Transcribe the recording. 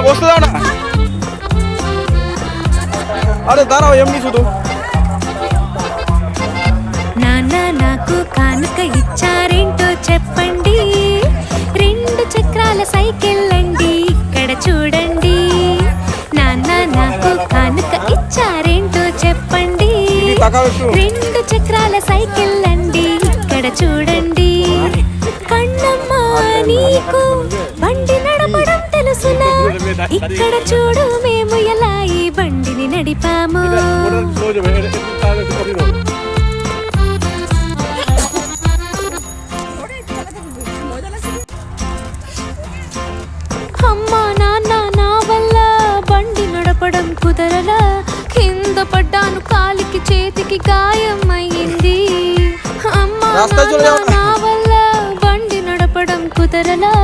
వస్తుందా అరే దారా ఏం తీసుదు నాన్న నాకు కానుక ఇచ్చారేంటో చెప్పండి 2 చక్రాల సైకిల్ అండి ఇక్కడ చూడండి నాన్న నాకు కానుక ఇచ్చారేంటో చెప్పండి 2 చక్రాల సైకిల్ అండి ఇక్కడ చూడండి కన్నమ్మ నీకు బండి నడపడం తెలుసునా ఇక్కడ చూడు మేము ఎలా ఈ బండిని నడిపాము అమ్మా నాన్న నా వల్ల బండి నడపడం కుదరలా కింద పడ్డాను కాలికి చేతికి గాయం అయ్యింది అమ్మా నా వల్ల బండి నడపడం కుదరలా